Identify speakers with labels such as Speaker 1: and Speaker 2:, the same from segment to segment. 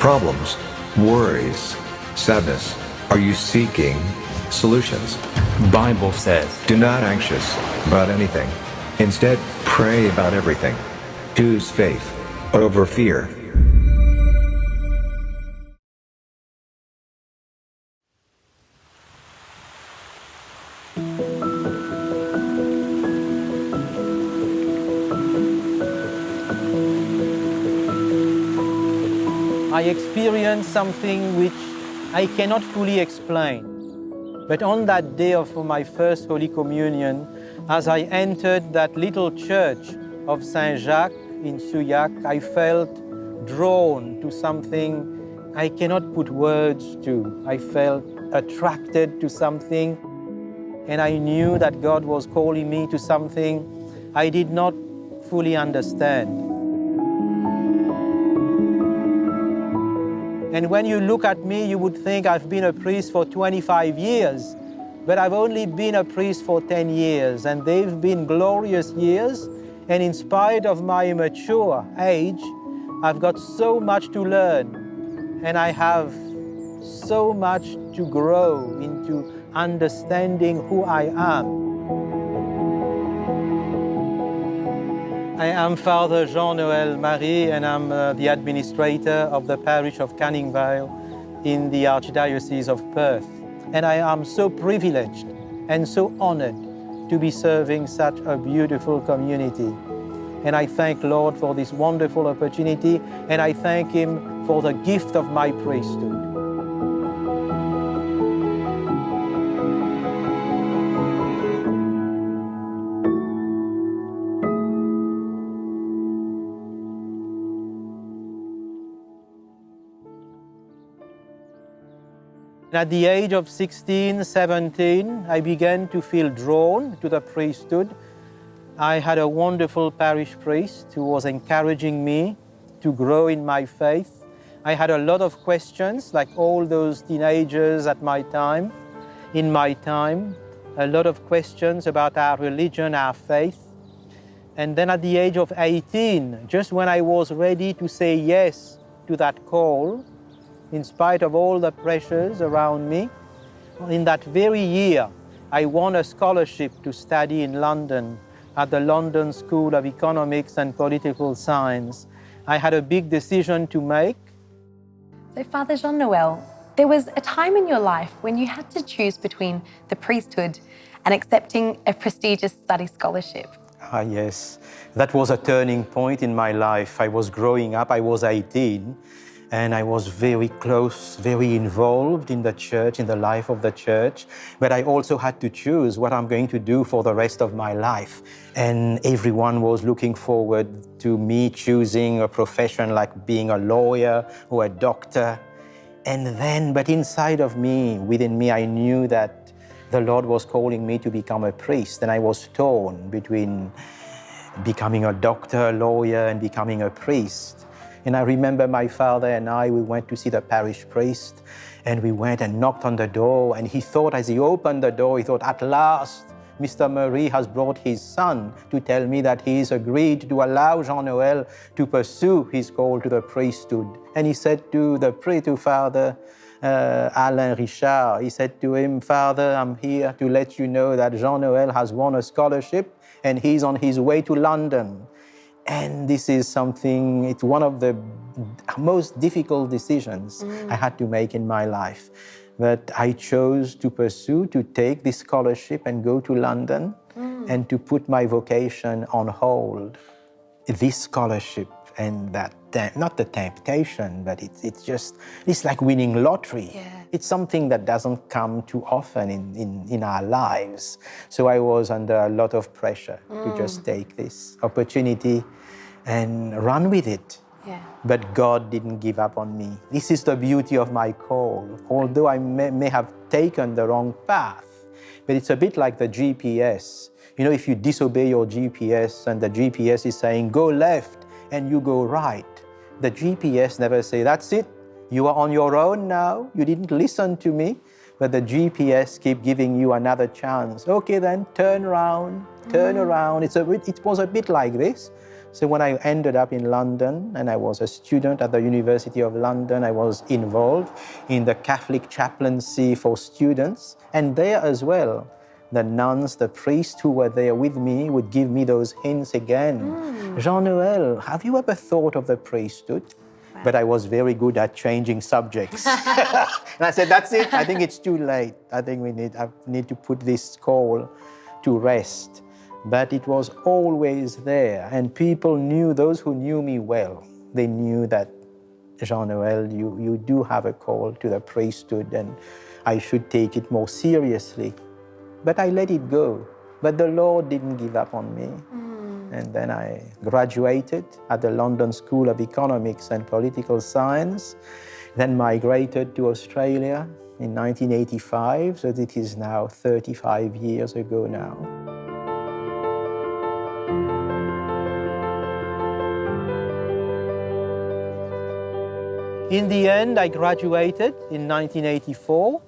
Speaker 1: problems, worries, sadness? Are you seeking solutions?
Speaker 2: Bible says,
Speaker 1: Do not anxious about anything. Instead, pray about everything. Choose faith over fear.
Speaker 3: I experienced something which I cannot fully explain. But on that day of my first Holy Communion, as I entered that little church of Saint-Jacques in Souillac, I felt drawn to something I cannot put words to. I felt attracted to something, and I knew that God was calling me to something I did not fully understand. And when you look at me, you would think I've been a priest for 25 years, but I've only been a priest for 10 years, and they've been glorious years. And in spite of my immature age, I've got so much to learn, and I have so much to grow into understanding who I am. I am Father Jean-Noel Marie, and I'm the administrator of the parish of Canning Vale in the Archdiocese of Perth. And I am so privileged and so honored to be serving such a beautiful community. And I thank Lord for this wonderful opportunity, and I thank Him for the gift of my priesthood. At the age of 16, 17, I began to feel drawn to the priesthood. I had a wonderful parish priest who was encouraging me to grow in my faith. I had a lot of questions, like all those teenagers at my time, in my time, a lot of questions about our religion, our faith. And then at the age of 18, just when I was ready to say yes to that call, in spite of all the pressures around me, in that very year, I won a scholarship to study in London at the London School of Economics and Political Science. I had a big decision to make.
Speaker 4: So Father Jean-Noel, there was a time in your life when you had to choose between the priesthood and accepting a prestigious study scholarship.
Speaker 3: Ah, yes. That was a turning point in my life. I was growing up, I was 18, and I was very close, very involved in the church, in the life of the church. But I also had to choose what I'm going to do for the rest of my life. And everyone was looking forward to me choosing a profession like being a lawyer or a doctor. And then, but inside of me, within me, I knew that the Lord was calling me to become a priest. And I was torn between becoming a doctor, a lawyer, and becoming a priest. And I remember my father and I, we went to see the parish priest, and we went and knocked on the door, and he thought, as he opened the door, he thought, at last, Mr. Marie has brought his son to tell me that he is agreed to allow Jean-Noel to pursue his call to the priesthood. And he said to Father Alain Richard, he said to him, Father, I'm here to let you know that Jean-Noel has won a scholarship and he's on his way to London. And this is something, it's one of the most difficult decisions I had to make in my life. But I chose to pursue, to take this scholarship and go to London and to put my vocation on hold. This scholarship and that, not the temptation, but it's like winning lottery. Yeah. It's something that doesn't come too often in our lives. So I was under a lot of pressure to just take this opportunity and run with it. Yeah. But God didn't give up on me. This is the beauty of my call. Although I may have taken the wrong path, but it's a bit like the GPS. You know, if you disobey your GPS and the GPS is saying, go left, and you go right, the GPS never say, that's it, you are on your own now, you didn't listen to me, but the GPS keep giving you another chance. Okay then, turn around. It was a bit like this. So when I ended up in London and I was a student at the University of London, I was involved in the Catholic chaplaincy for students. And there as well, the nuns, the priests who were there with me would give me those hints again. Jean-Noel, have you ever thought of the priesthood? Wow. But I was very good at changing subjects. And I said, that's it. I think it's too late. I think I need to put this call to rest. But it was always there. And people knew, those who knew me well, they knew that, Jean-Noel, you do have a call to the priesthood and I should take it more seriously. But I let it go. But the Lord didn't give up on me. And then I graduated at the London School of Economics and Political Science, then migrated to Australia in 1985, so it is now 35 years ago now. In the end, I graduated in 1984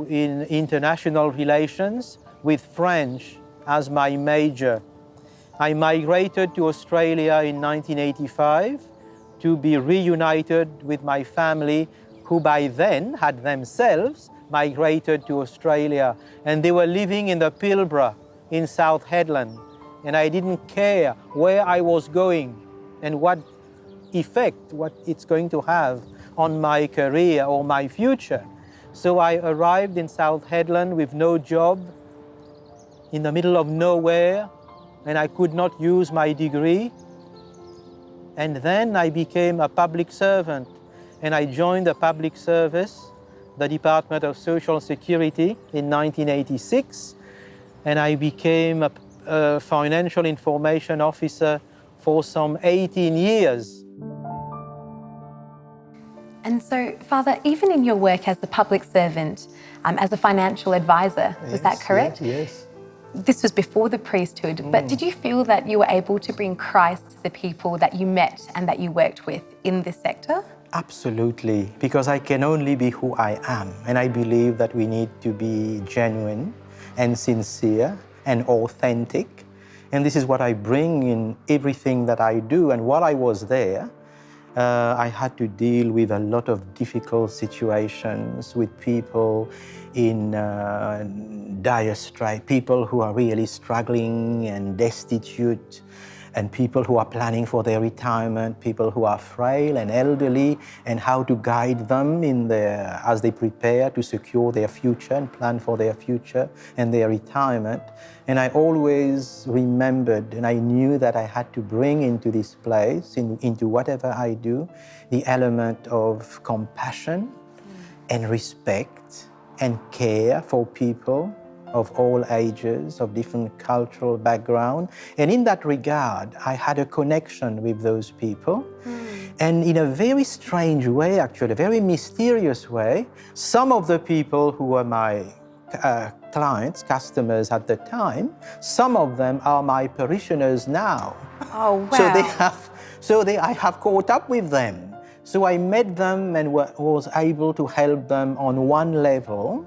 Speaker 3: in international relations with French as my major. I migrated to Australia in 1985 to be reunited with my family, who by then had themselves migrated to Australia. And they were living in the Pilbara in South Hedland. And I didn't care where I was going and what effect, what it's going to have on my career or my future. So I arrived in South Hedland with no job, in the middle of nowhere, and I could not use my degree. And then I became a public servant, and I joined the public service, the Department of Social Security, in 1986, and I became a financial information officer for some 18 years.
Speaker 4: And so, Father, even in your work as a public servant, as a financial advisor, was that correct?
Speaker 3: Yes.
Speaker 4: This was before the priesthood, but did you feel that you were able to bring Christ to the people that you met and that you worked with in this sector?
Speaker 3: Absolutely, because I can only be who I am. And I believe that we need to be genuine and sincere and authentic. And this is what I bring in everything that I do. And while I was there, I had to deal with a lot of difficult situations with people in dire strife, people who are really struggling and destitute, and people who are planning for their retirement, people who are frail and elderly, and how to guide them as they prepare to secure their future and plan for their future and their retirement. And I always remembered, and I knew that I had to bring into this place, into whatever I do, the element of compassion and respect and care for people of all ages, of different cultural background. And in that regard, I had a connection with those people. And in a very strange way, actually, a very mysterious way, some of the people who were my clients, customers at the time, some of them are my parishioners now.
Speaker 4: Oh, wow.
Speaker 3: I have caught up with them. So I met them and was able to help them on one level,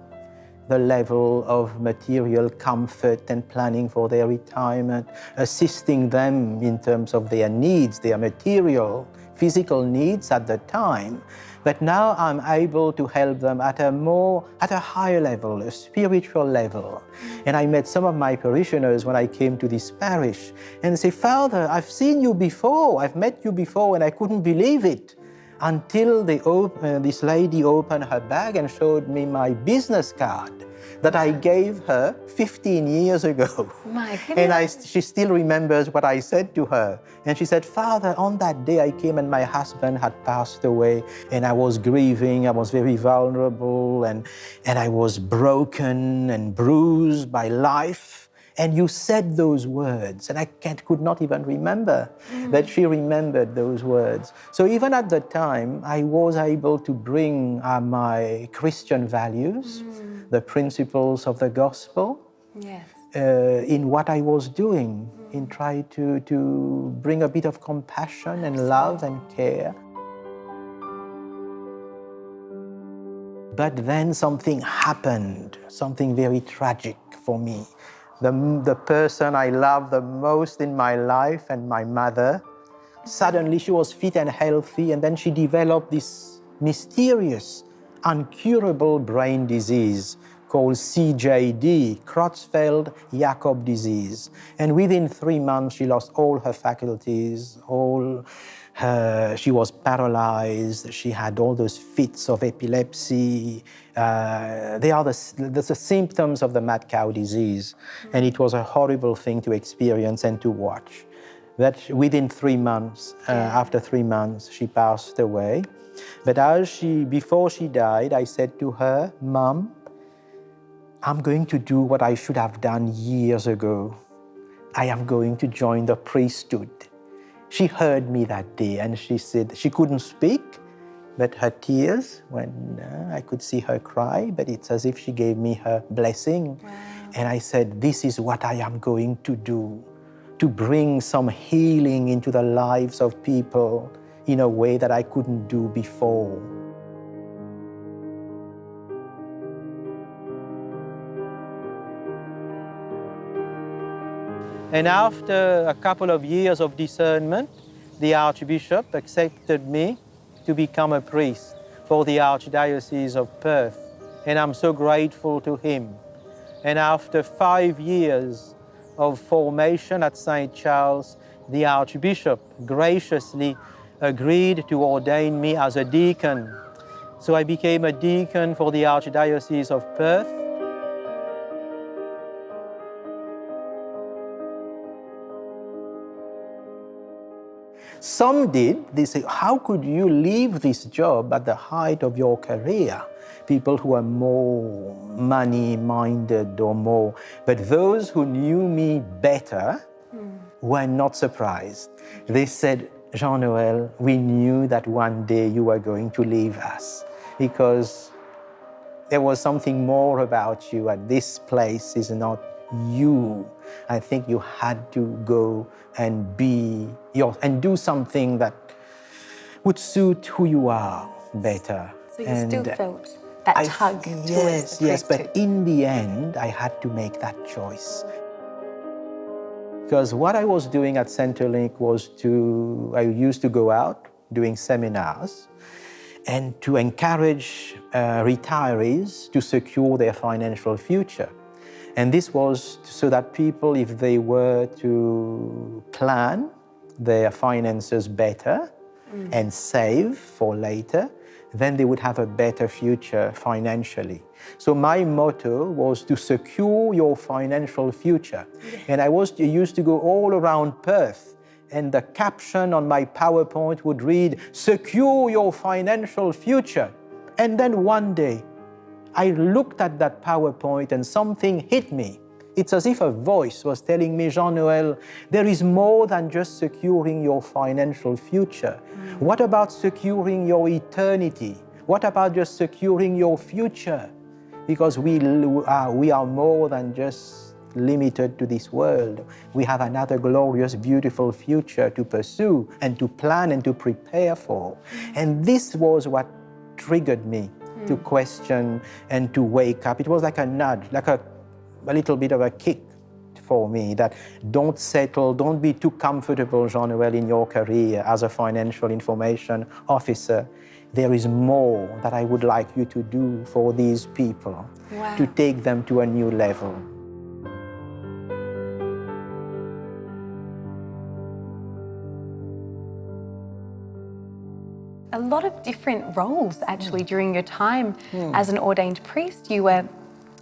Speaker 3: the level of material comfort and planning for their retirement, assisting them in terms of their needs, their material, physical needs at the time. But now I'm able to help them at a higher level, a spiritual level. And I met some of my parishioners when I came to this parish, and they say, "Father, I've seen you before, I've met you before, and I couldn't believe it." Until this lady opened her bag and showed me my business card that I gave her 15 years ago.
Speaker 4: My goodness.
Speaker 3: And she still remembers what I said to her. And she said, "Father, on that day I came and my husband had passed away, and I was grieving, I was very vulnerable, and I was broken and bruised by life. And you said those words," and I could not even remember that she remembered those words. So even at the time, I was able to bring my Christian values, the principles of the gospel,
Speaker 4: Yes.
Speaker 3: In what I was doing, in trying to bring a bit of compassion and love and care. But then something happened, something very tragic for me. the person I love the most in my life, and my mother. Suddenly she was fit and healthy, and then she developed this mysterious, incurable brain disease called CJD, Creutzfeldt-Jakob disease. And within 3 months, she lost all her faculties, she was paralyzed, she had all those fits of epilepsy. They are the symptoms of the mad cow disease. And it was a horrible thing to experience and to watch. That within 3 months, after 3 months, she passed away. But before she died, I said to her, "Mom, I'm going to do what I should have done years ago. I am going to join the priesthood." She heard me that day, and she said, she couldn't speak, but her tears, when I could see her cry, but it's as if she gave me her blessing. Wow. And I said, this is what I am going to do, to bring some healing into the lives of people in a way that I couldn't do before. And after a couple of years of discernment, the Archbishop accepted me to become a priest for the Archdiocese of Perth. And I'm so grateful to him. And after 5 years of formation at St. Charles, the Archbishop graciously agreed to ordain me as a deacon. So I became a deacon for the Archdiocese of Perth. Some did. They say, how could you leave this job at the height of your career? People who are more money-minded or more. But those who knew me better were not surprised. They said, Jean-Noel, we knew that one day you were going to leave us because there was something more about you, and this place is not you. I think you had to go and and do something that would suit who you are better.
Speaker 4: So you still felt that tug towards the priesthood.
Speaker 3: Yes, but in the end, I had to make that choice. Because what I was doing at Centrelink was I used to go out doing seminars and to encourage retirees to secure their financial future. And this was so that people, if they were to plan their finances better and save for later, then they would have a better future financially. So my motto was to secure your financial future. And I used to go all around Perth, and the caption on my PowerPoint would read, "Secure your financial future." And then one day, I looked at that PowerPoint and something hit me. It's as if a voice was telling me, Jean-Noel, there is more than just securing your financial future. What about securing your eternity? What about just securing your future? Because we are more than just limited to this world. We have another glorious, beautiful future to pursue and to plan and to prepare for. And this was what triggered me to question and to wake up. It was like a nudge, like a little bit of a kick for me that don't settle, don't be too comfortable, Jean-Noel, in your career as a financial information officer. There is more that I would like you to do for these people, to take them to a new level.
Speaker 4: A lot of different roles actually during your time as an ordained priest. You were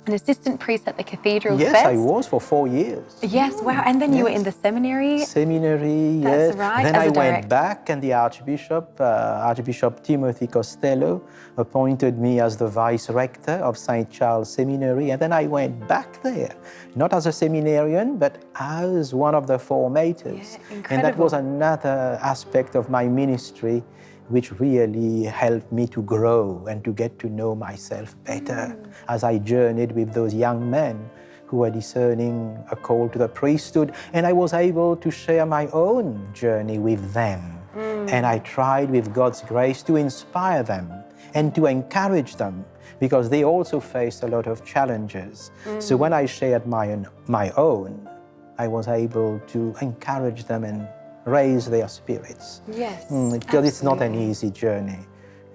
Speaker 4: an assistant priest at the cathedral first.
Speaker 3: Yes, I was for 4 years.
Speaker 4: Yes, wow. And then you were in the seminary.
Speaker 3: Seminary,
Speaker 4: That's
Speaker 3: yes.
Speaker 4: right.
Speaker 3: Then
Speaker 4: as
Speaker 3: I
Speaker 4: a
Speaker 3: went back, and the Archbishop Timothy Costello appointed me as the vice rector of St. Charles Seminary. And then I went back there, not as a seminarian, but as one of the formators.
Speaker 4: Yeah, incredible.
Speaker 3: And that was another aspect of my ministry which really helped me to grow and to get to know myself better as I journeyed with those young men who were discerning a call to the priesthood. And I was able to share my own journey with them And I tried with God's grace to inspire them and to encourage them, because they also faced a lot of challenges. So when I shared my own, I was able to encourage them and raise their spirits.
Speaker 4: Yes,
Speaker 3: Because it's not an
Speaker 4: absolutely.
Speaker 3: easy journey,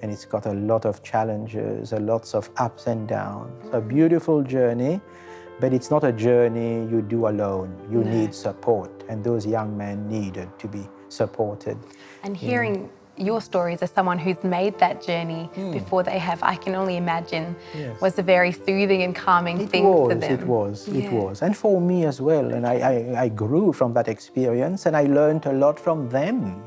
Speaker 3: and it's got a lot of challenges, a lots of ups and downs. A beautiful journey, but it's not a journey you do alone. You need support, and those young men needed to be supported.
Speaker 4: And hearing your stories as someone who's made that journey before they have, I can only imagine, was a very soothing and calming thing for them.
Speaker 3: It was. And for me as well. And I grew from that experience, and I learned a lot from them.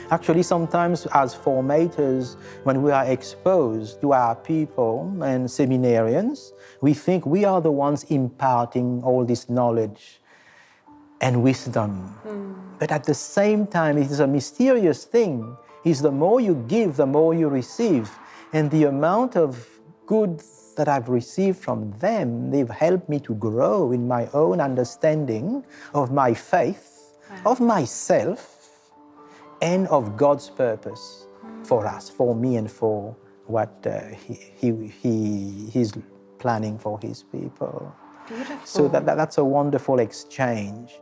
Speaker 3: Actually, sometimes as formators, when we are exposed to our people and seminarians, we think we are the ones imparting all this knowledge and wisdom. But at the same time, it is a mysterious thing. Is the more you give, the more you receive. And the amount of good that I've received from them, they've helped me to grow in my own understanding of my faith, of myself, and of God's purpose for us, for me, and for what He's planning for His people.
Speaker 4: Beautiful.
Speaker 3: So that's a wonderful exchange.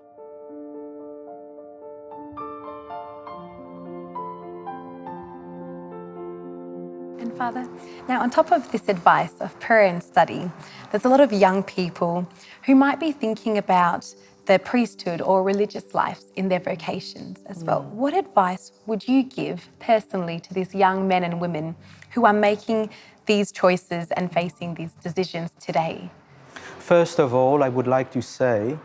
Speaker 4: And Father, now on top of this advice of prayer and study, there's a lot of young people who might be thinking about the priesthood or religious lives in their vocations as well. What advice would you give personally to these young men and women who are making these choices and facing these decisions today?
Speaker 3: First of all, I would like to say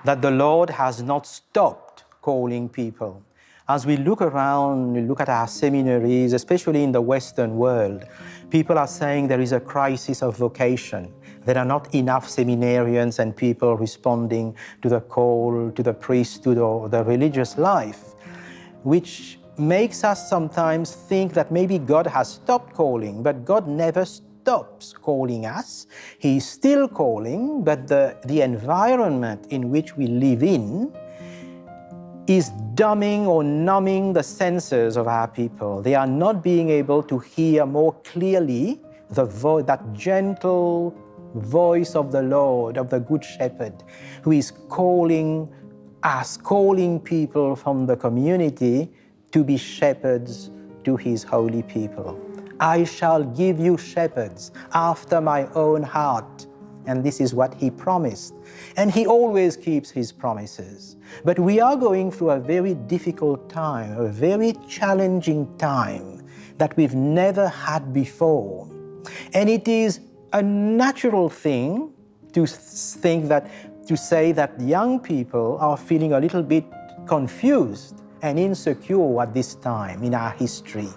Speaker 3: that the Lord has not stopped calling people. As we look around, we look at our seminaries, especially in the Western world, people are saying there is a crisis of vocation. There are not enough seminarians and people responding to the call to the priesthood or the religious life, which makes us sometimes think that maybe God has stopped calling, but God never stops calling us. He's still calling, but the environment in which we live in is dumbing or numbing the senses of our people. They are not being able to hear more clearly that gentle voice of the Lord, of the Good Shepherd, who is calling us, calling people from the community to be shepherds to His holy people. I shall give you shepherds after my own heart. And this is what He promised. And He always keeps His promises. But we are going through a very difficult time, a very challenging time that we've never had before. And it is a natural thing to say that young people are feeling a little bit confused and insecure at this time in our history,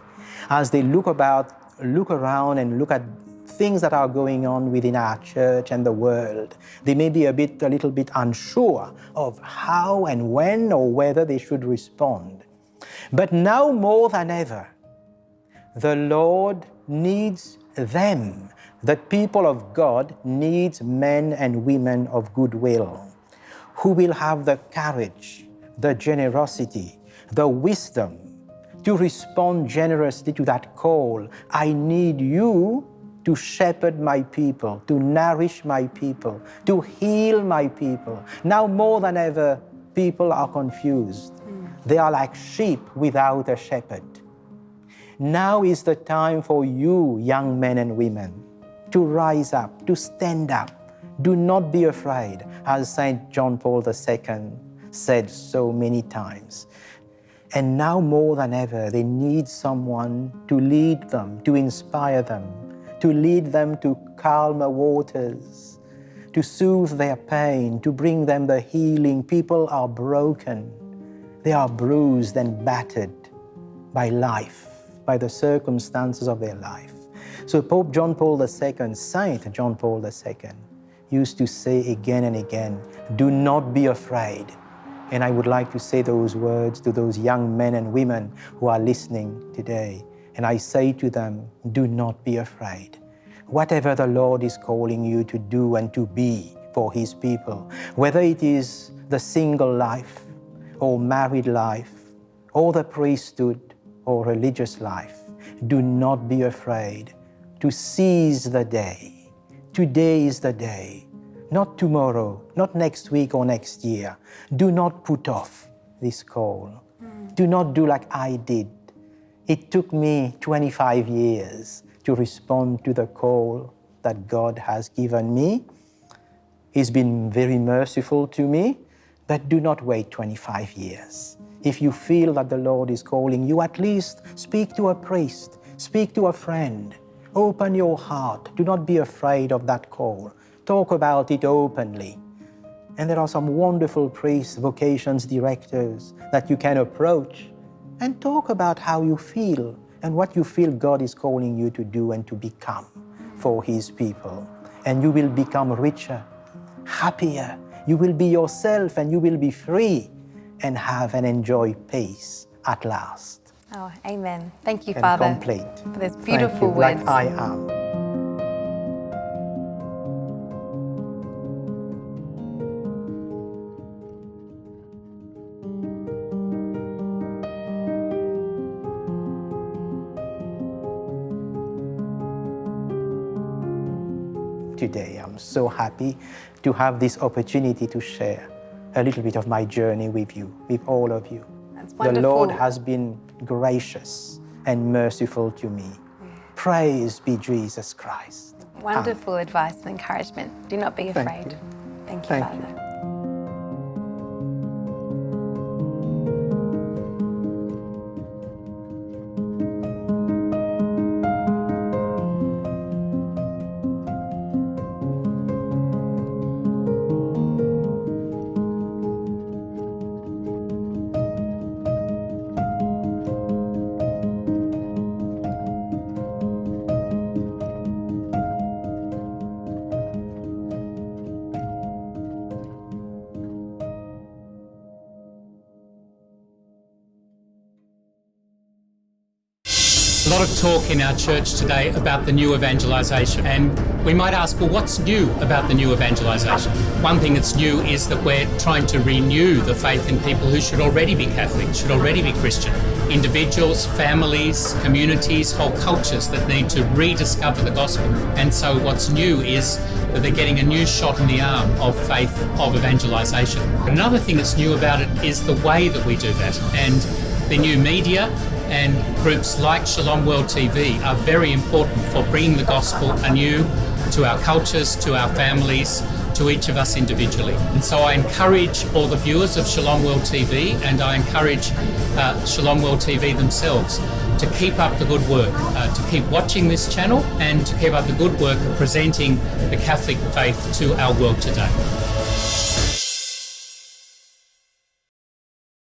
Speaker 3: as they look around and look at things that are going on within our church and the world. They may be a little bit unsure of how and when or whether they should respond. But now more than ever, the Lord needs them. The people of God needs men and women of goodwill who will have the courage, the generosity, the wisdom to respond generously to that call. I need you to shepherd my people, to nourish my people, to heal my people. Now more than ever, people are confused. They are like sheep without a shepherd. Now is the time for you, young men and women, to rise up, to stand up. Do not be afraid, as St. John Paul II said so many times. And now more than ever, they need someone to lead them, to inspire them, to lead them to calmer waters, to soothe their pain, to bring them the healing. People are broken. They are bruised and battered by life, by the circumstances of their life. So Pope John Paul II, Saint John Paul II, used to say again and again, do not be afraid. And I would like to say those words to those young men and women who are listening today. And I say to them, do not be afraid. Whatever the Lord is calling you to do and to be for His people, whether it is the single life or married life or the priesthood or religious life, do not be afraid to seize the day. Today is the day, not tomorrow, not next week or next year. Do not put off this call. Do not do like I did. It took me 25 years to respond to the call that God has given me. He's been very merciful to me, but do not wait 25 years. If you feel that the Lord is calling you, at least speak to a priest, speak to a friend. Open your heart. Do not be afraid of that call. Talk about it openly. And there are some wonderful priests, vocations directors that you can approach and talk about how you feel and what you feel God is calling you to do and to become for His people. And you will become richer, happier. You will be yourself and you will be free and have and enjoy peace at last.
Speaker 4: Oh, amen. Thank you,
Speaker 3: And
Speaker 4: Father,
Speaker 3: complete.
Speaker 4: for those beautiful
Speaker 3: Thank you,
Speaker 4: words.
Speaker 3: like I am. Today, I'm so happy to have this opportunity to share a little bit of my journey with you, with all of you.
Speaker 4: That's
Speaker 3: The
Speaker 4: wonderful.
Speaker 3: Lord has been gracious and merciful to me. Praise be Jesus Christ.
Speaker 4: Wonderful advice and encouragement. Do not be
Speaker 3: Thank
Speaker 4: afraid.
Speaker 3: you.
Speaker 4: Thank you,
Speaker 3: Thank
Speaker 4: Father.
Speaker 3: you.
Speaker 2: A lot of talk in our church today about the new evangelisation, and we might ask, well, what's new about the new evangelisation? One thing that's new is that we're trying to renew the faith in people who should already be Catholic, should already be Christian. Individuals, families, communities, whole cultures that need to rediscover the gospel. And so what's new is that they're getting a new shot in the arm of faith, of evangelisation. Another thing that's new about it is the way that we do that. And the new media and groups like Shalom World TV are very important for bringing the gospel anew to our cultures, to our families, to each of us individually. And so I encourage all the viewers of Shalom World TV, and I encourage Shalom World TV themselves to keep up the good work, to keep watching this channel and to keep up the good work of presenting the Catholic faith to our world today.